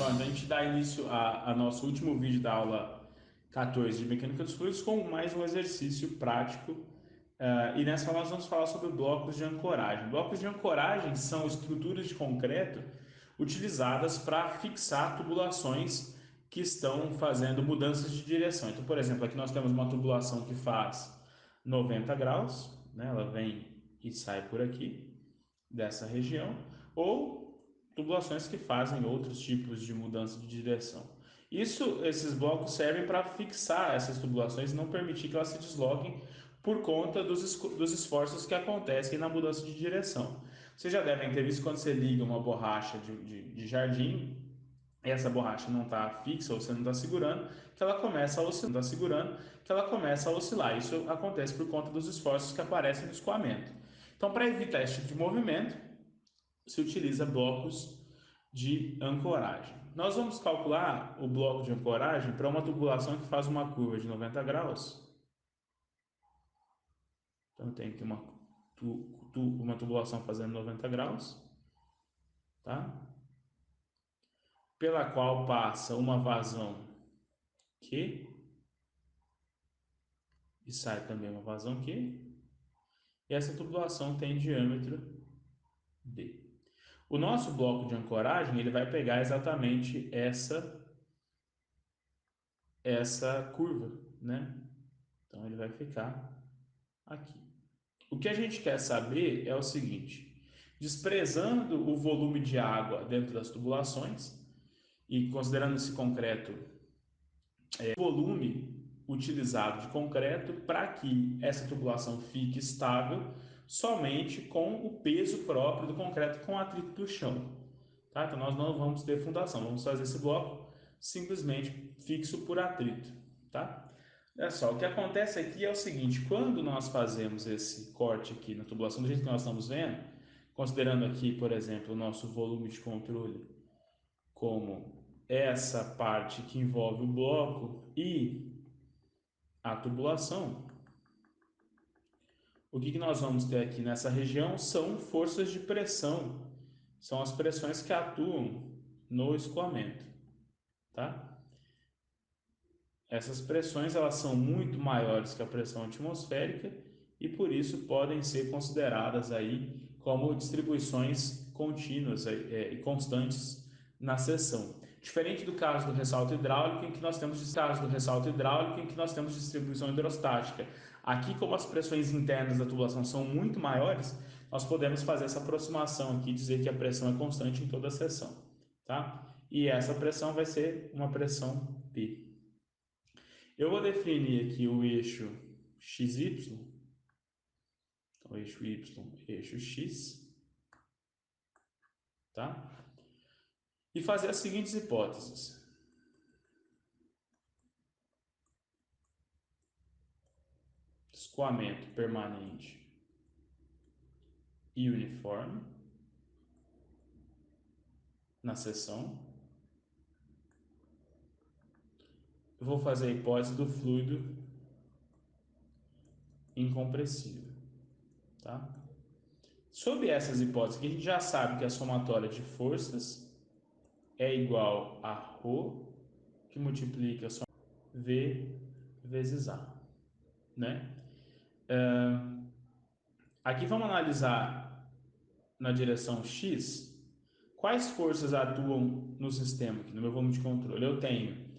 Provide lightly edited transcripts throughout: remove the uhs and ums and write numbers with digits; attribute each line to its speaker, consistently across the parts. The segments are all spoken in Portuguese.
Speaker 1: pessoal, então a gente dá início a nosso último vídeo da aula 14 de Mecânica dos Fluidos com mais um exercício prático. E nessa aula nós vamos falar sobre blocos de ancoragem. Blocos de ancoragem são estruturas de concreto utilizadas para fixar tubulações que estão fazendo mudanças de direção. Então, por exemplo, aqui nós temos uma tubulação que faz 90 graus, né? Ela vem e sai por aqui, dessa região, ou tubulações que fazem outros tipos de mudança de direção. Esses blocos servem para fixar essas tubulações e não permitir que elas se desloquem por conta dos esforços que acontecem na mudança de direção. Vocês já devem ter visto quando você liga uma borracha de jardim, e essa borracha não está fixa ou você não está segurando, que ela começa a oscilar, não está segurando, que ela começa a oscilar. Isso acontece por conta dos esforços que aparecem no escoamento. Então, para evitar esse tipo de movimento, se utiliza blocos de ancoragem. Nós vamos calcular o bloco de ancoragem para uma tubulação que faz uma curva de 90 graus. Então, eu tenho aqui uma tubulação fazendo 90 graus, tá? Pela qual passa uma vazão Q e sai também uma vazão Q. E essa tubulação tem diâmetro D. O nosso bloco de ancoragem ele vai pegar exatamente essa curva, né? Então ele vai ficar aqui. O que a gente quer saber é o seguinte: desprezando o volume de água dentro das tubulações e considerando esse concreto, volume utilizado de concreto para que essa tubulação fique estável somente com o peso próprio do concreto com o atrito do chão. Tá? Então nós não vamos ter fundação, vamos fazer esse bloco simplesmente fixo por atrito. Tá? Olha só, o que acontece aqui é o seguinte: quando nós fazemos esse corte aqui na tubulação, do jeito que nós estamos vendo, considerando aqui, por exemplo, o nosso volume de controle como essa parte que envolve o bloco e a tubulação, o que nós vamos ter aqui nessa região são forças de pressão, são as pressões que atuam no escoamento, tá? Essas pressões elas são muito maiores que a pressão atmosférica e por isso podem ser consideradas aí como distribuições contínuas e constantes na seção. Diferente do caso do ressalto hidráulico, em que nós temos distribuição hidrostática. Aqui, como as pressões internas da tubulação são muito maiores, nós podemos fazer essa aproximação aqui, dizer que a pressão é constante em toda a seção, tá? E essa pressão vai ser uma pressão P. Eu vou definir aqui o eixo XY, então eixo Y, eixo X, tá? E fazer as seguintes hipóteses. Escoamento permanente e uniforme na seção. Eu vou fazer a hipótese do fluido incompressível, tá? Sob essas hipóteses, que a gente já sabe que a somatória de forças é igual a ρ, que multiplica só V vezes A, né? Aqui vamos analisar na direção X quais forças atuam no sistema, aqui no meu volume de controle. Eu tenho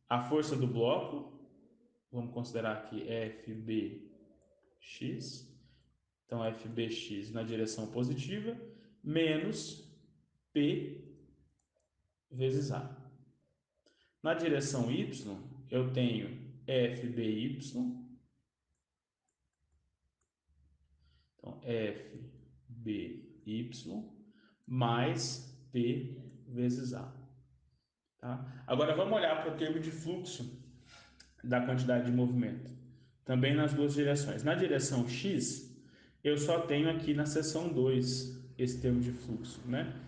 Speaker 1: a força do bloco, vamos considerar aqui FBX, então FBX na direção positiva, menos P vezes A. Na direção Y, eu tenho FBY, então FBY mais P vezes A. Tá? Agora vamos olhar para o termo de fluxo da quantidade de movimento, também nas duas direções. Na direção X, eu só tenho aqui na seção 2 esse termo de fluxo, né?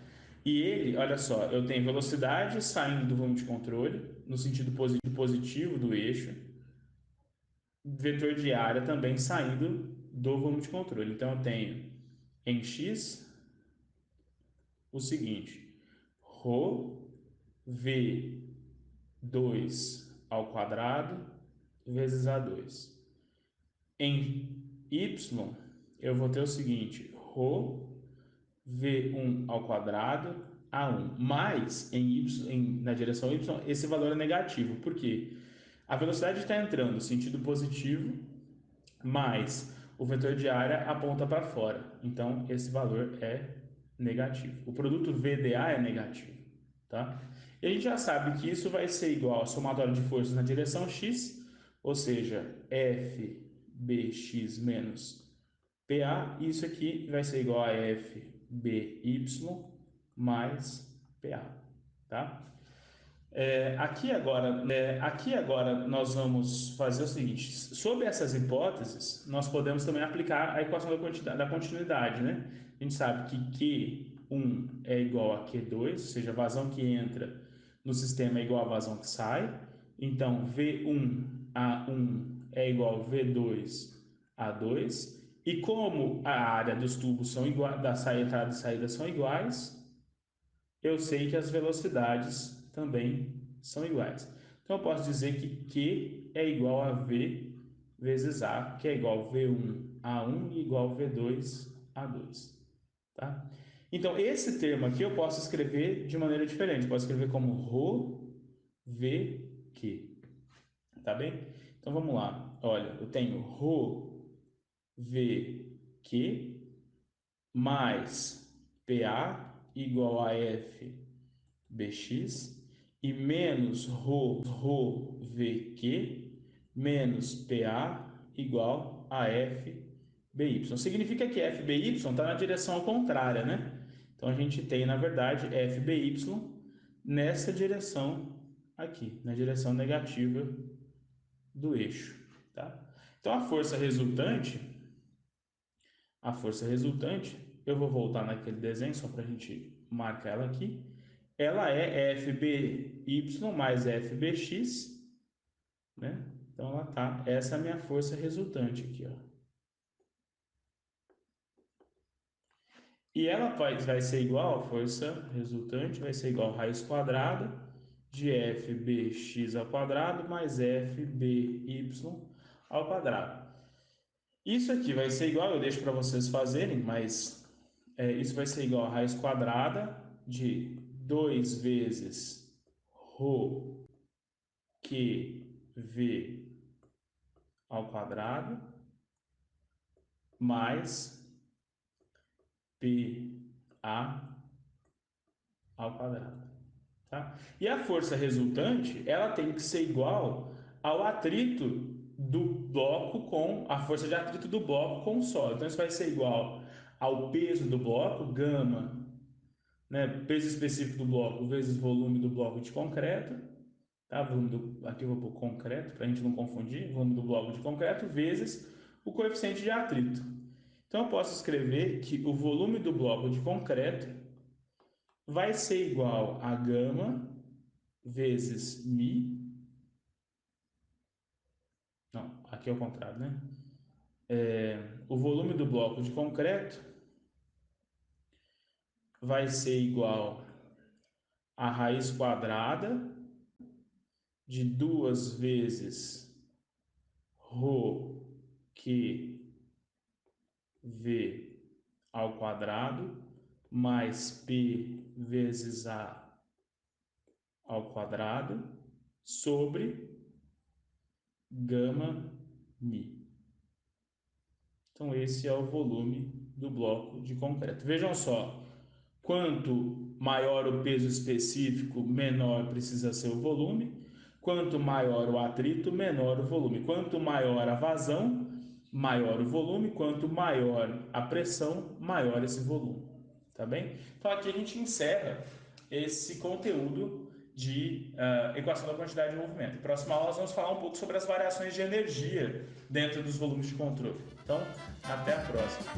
Speaker 1: E ele, olha só, eu tenho velocidade saindo do volume de controle, no sentido positivo do eixo, vetor de área também saindo do volume de controle. Então eu tenho em X o seguinte: ρ V2 ao quadrado vezes A2. Em y, eu vou ter o seguinte, ρ V1 ao quadrado A1, mais na direção y, esse valor é negativo. Por quê? A velocidade está entrando sentido positivo, mas o vetor de área aponta para fora. Então, esse valor é negativo. O produto VDA é negativo. Tá? E a gente já sabe que isso vai ser igual ao somatório de forças na direção x, ou seja, FBx menos PA, isso aqui vai ser igual a FBY mais PA, tá? Aqui agora nós vamos fazer o seguinte: sobre essas hipóteses, nós podemos também aplicar a equação da continuidade, né? A gente sabe que Q1 é igual a Q2, ou seja, a vazão que entra no sistema é igual à vazão que sai. Então, V1A1 é igual a V2A2. E como a área dos tubos são iguais, da entrada e saída são iguais, eu sei que as velocidades também são iguais. Então, eu posso dizer que Q é igual a V vezes A, que é igual a V1A1 e igual a V2A2. Tá? Então, esse termo aqui eu posso escrever de maneira diferente. Posso escrever como ρ, V, Q. Tá bem? Então, vamos lá. Olha, eu tenho ρ, V, Q mais PA igual a F Bx e menos ρ VQ menos PA igual a FBY. Significa que FBY está na direção contrária, né? Então a gente tem, na verdade, FBY nessa direção aqui, na direção negativa do eixo, tá? Então a força resultante, eu vou voltar naquele desenho só para a gente marcar ela aqui. Ela é FBY mais FBX, né? Então ela tá. Essa é a minha força resultante aqui, ó. E ela vai ser igual, a força resultante vai ser igual a raiz quadrada de FBX ao quadrado mais FBY ao quadrado. Isso aqui vai ser igual, eu deixo para vocês fazerem, mas isso vai ser igual a raiz quadrada de 2 vezes ρ QV ao quadrado mais PA ao quadrado. Tá? E a força resultante, ela tem que ser igual ao atrito do bloco com a força de atrito do bloco com o solo. Então isso vai ser igual ao peso do bloco, gama, né, peso específico do bloco vezes volume do bloco de concreto, tá? Aqui eu vou pôr concreto para a gente não confundir, volume do bloco de concreto vezes o coeficiente de atrito. Então eu posso escrever que o volume do bloco de concreto vai ser igual a gama vezes mi. Não, aqui é o contrário, né? O volume do bloco de concreto vai ser igual a raiz quadrada de 2 vezes ρ que v ao quadrado mais p vezes a ao quadrado sobre gama mi. Então, esse é o volume do bloco de concreto. Vejam só, quanto maior o peso específico, menor precisa ser o volume. Quanto maior o atrito, menor o volume. Quanto maior a vazão, maior o volume. Quanto maior a pressão, maior esse volume. Tá bem? Então, aqui a gente encerra esse conteúdo de equação da quantidade de movimento. Na próxima aula nós vamos falar um pouco sobre as variações de energia dentro dos volumes de controle. Então, até a próxima.